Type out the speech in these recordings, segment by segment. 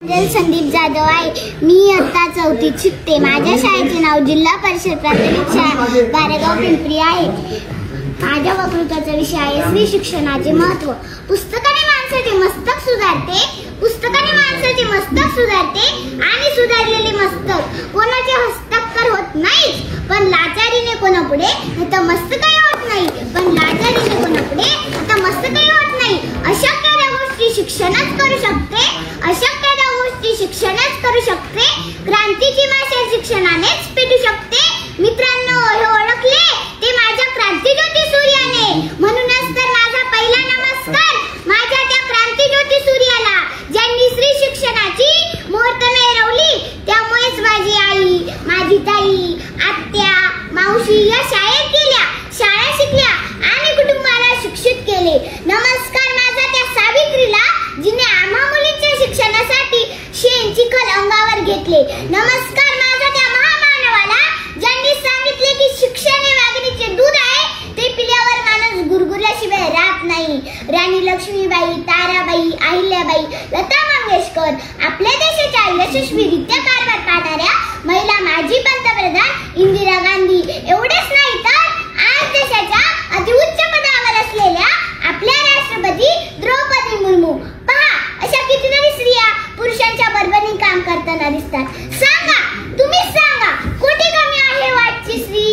संदीप जाधव आहे। मी इयत्ता 4थीत शिकते। माझ्या शाळेचे नाव जिल्हा परिषद प्राथमिक शाळा गारेगाव पिंपरी आहे। माझ्या वक्तृत्वाचा विषय आहे स्त्री शिक्षणाचे महत्त्व। पुस्तकाने माणसाचे मस्तक सुधारते, पुस्तकाने माणसाचे मस्तक सुधारते आणि सुधारलेले मस्तक कोणाचे हस्ताक्षर होत नाही, पण लाचारीने कोणापुढे नतमस्तकही होत नाही, पण लाचारीने कोणापुढे नतमस्तकही होत नाही। अशक्य गोष्टी शिक्षणच करू शकते, अशक्य गोष्टी शिक्षणच करू शकते। क्रांतीची भाषा शिक्षणानेच पेटू शकते। मित्रांनो, हे ओळखले ते माझ्या क्रांतीज्योती सूर्याने, म्हणूनच तर माझा पहिला नमस्कार माझ्या त्या क्रांतीज्योती सूर्याला, ज्यांनी स्त्री शिक्षणाची मुहूर्त मिरवली। त्यामुळेच माझी आई, माझी ताई, आत्या, मावशी या शाळेत गेल्या, शाळा शिकल्या आणि कुटुंबाला शिक्षित केले। नमस्कार माझा त्या सावित्रीला, जिने आम्हा मुलींच्या शिक्षणासाठी शेण चिखल अंगावर घेतले। नमस्कार माझा त्या महामानवाला, ज्यांनी सांगितले की शिक्षण हे वाघिणीचे दूध आहे, ते पिल्यावर माणूस गुरगुरल्याशिवाय राहत नाही। राणी लक्ष्मीबाई, ताराबाई, अहिल्याबाई, लता मंगेशकर, आपल्या देशाच्या यशस्वीरित्या कारभार पाहणाऱ्या महिला माजी पंतप्रधान इंदिरा गांधी, एवढेच नाही तर आज देशाच्या अतिउच्च पदावर असलेल्या आपल्या राष्ट्रपती द्रौपदी मुर्मू, पहा अशा कितीतरी स्त्रिया पुरुषांच्या बरोबरीने काम करताना दिसतात। सांगा, तुम्हीच सांगा, कोठे कमी आहे वाटची स्त्री?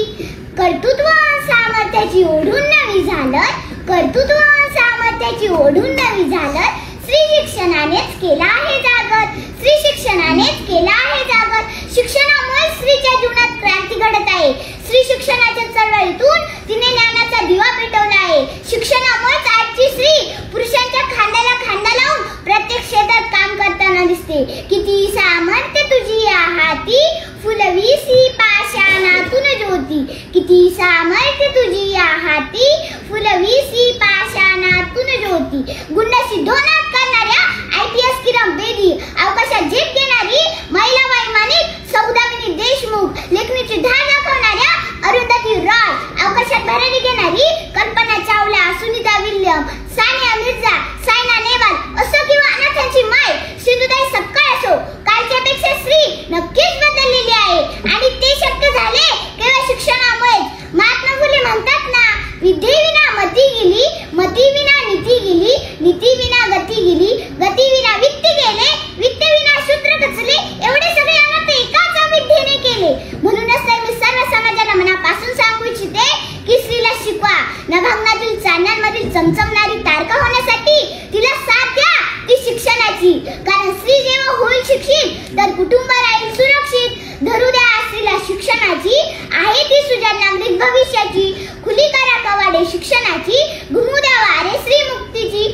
कर्तृत्व सामर्थ्याची ओढून नवी झालं, कर्तृत्व सामर्थ्याची ओढून नवी झालं, स्त्री शिक्षणानेच केला आहे जागर, स्त्री शिक्षणानेच केला आहे जागर। शिक्षणामुळे स्त्रीच्या जीवनात क्रांती घडत आहे। स्त्री शिक्षणाच्या चळवळीतून तिने ज्ञानाचा दिवा पेटवला आहे। शिक्षणामुळेच आजची स्त्री पुरुषांच्या खांद्याला खांदा लावून प्रत्येक क्षेत्रात काम करताना दिसते। किती सामर्थ्य तुझी या हाती, फुलवीसी पाषाणातून ज्योती, किती सामर्थ्य तुझी या हाती, फुलवीसी पाषाणातून ज्योती। गुणसिद्धोनात करणाऱ्या IPS किरण बेदी, अवकाशात झेप देणारी महिला वैमानिक सौदामिनी देशमुख, लेखणीची धार दाखवणाऱ्या अरुंधती रॉय, अवकाशात भरारी घेणारी कल्पना चावला, सुनीता विल्यम, सानिया मिर्झा, सायना नेहवाल असो किंवा अनाथांची माय सिंधुताई सपकाळ असो, कालच्यापेक्षा स्त्री नक्कीच बदललेली आहे आणि ते शक्य झाले केवळ शिक्षणामुळेच। महात्मा फुले म्हणतात ना, विद्येविना मती गेली, मतीविना नीती गेली, नीतीविना गती गेली, गतीविना वित्त गेले, वित्तविना सूत्र कचले, एवढे सगळे अनर्थ एकाच विद्येने केले। म्हणूनच तर मी सर्व समाजाला मनापासून सांगू इच्छिते की स्त्रीला शिकवा। नभांगणातील चांदण्यांमधील चमचमणारी तारका होण्यासाठी तिला साथ द्या ती शिक्षणाची, कारण स्त्री जेव्हा होईल शिक्षित तर कुटुंब राहील सुरक्षित। धरू द्या स्त्रीला शिक्षणाची, आहे ती सुजाण नागरिक भविष्याची, खुली करा कवाडे शिक्षणाची, घुमू द्या वारे स्त्री मुक्तीची।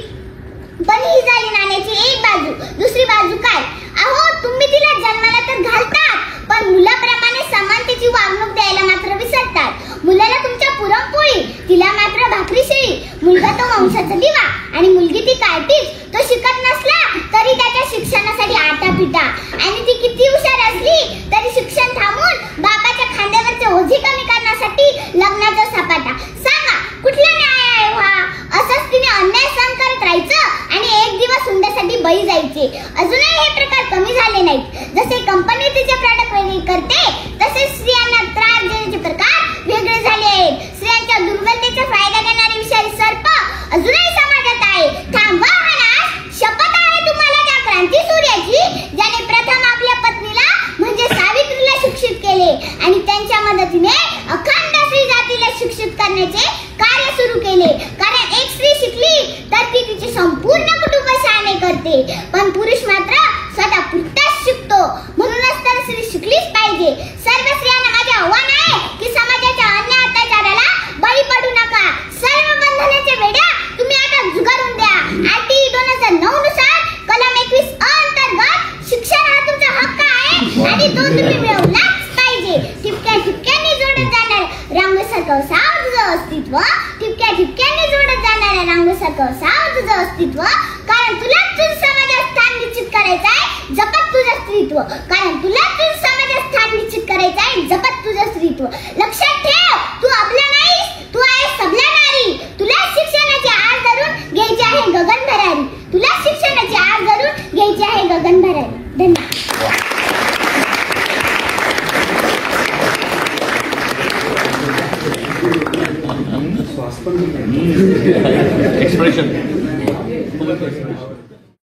पण ही झाली नाण्याची एक बाजू, दुसरी बाजू काय? अहो, तुम्ही तिला जन्माला तर घालतात, पण मुलाप्रमाणे समानतेची वागणूक द्यायला मात्र विसरतात। मुलाला तुमच्या पुरणपोळी, तिला मात्र भाकरी शेळी। मुलगा तो वंशाचा दिवा आणि मुलगी ती कार्टीज। तो शिकत नसला तरी त्याच्या शिक्षणासाठी आटापिटा, आणि ती किती हुशार असली तरी शिक्षण थांबून बापाच्या खांद्यावरचे ओझे कमी करण्यासाठी लग्नाचा सपाटा। सांगा, कुठला न्याय आहे हा? असंच तिने अन्याय सहन करत राहायचं आणि एक दिवस हुंड्यासाठी बळी जायचे। अजूनही हे प्रकार कमी झाले नाहीत। जसे कंपनी तिचे प्रॉडक्ट वेगळे करते, तसेच स्त्रियांना त्रास देण्याचे प्रकार वेगळे झाले आहेत। स्त्रियांच्या दुर्बलतेचा फायदा घेणारे विषारी सर्प अजूनही समाजात आहे। थांबवा हा नाश, शपथ आहे तुम्हाला त्या क्रांती सूर्याची, ज्याने प्रथम आपल्या पत्नीला म्हणजे सावित्रीला शिक्षित केले आणि त्यांच्या मदतीने अखंड स्त्री जातीला शिक्षित करण्याचे कार्य सुरू केले। कारण एक स्त्री शिकली तर ती तिचे संपूर्ण कुटुंब शहाणे करते, पण पुरुष मात्र स्वतः पुरताच शिकतो। म्हणूनच तर स्त्री शिकलीच पाहिजे। सर्व स्त्रियांना माझे आव्हान आहे की समाजाच्या अन्य अत्याचाराला बळी पडू नका। सर्व बंधनाच्या वेड्या तुम्ही आता झुगारून द्या। RT 2009 नुसार कलम 21 अंतर्गत शिक्षण हा तुमचा हक्क आहे आणि तो तुम्ही मिळवलाच पाहिजे। ठिपक्या ठिपक्यांनी जोडत जाणार रांगोसारखं सावध तुझं अस्तित्व, ठिपक्या ठिपक्यांनी जोडत जाणाऱ्या रांगोसारखं सावध तुझं अस्तित्व, कारण तुलाच तुझं समाजात स्थान निश्चित करायचं आहे, जपत तुझं स्त्रीत्व, कारण तुलाच तुझं समाजात स्थान निश्चित करायचं आहे, जपत तुझं स्त्रीत्व। लक्षात ठेव, तू आपला नाहीस, तू आहेस सबला नारी। तुला शिक्षणाची आस धरून घ्यायची आहे गगन भरारी, तुला शिक्षणाची आस धरून घ्यायची आहे गगन भरारी। धन्यवाद. एक्सप्रेशन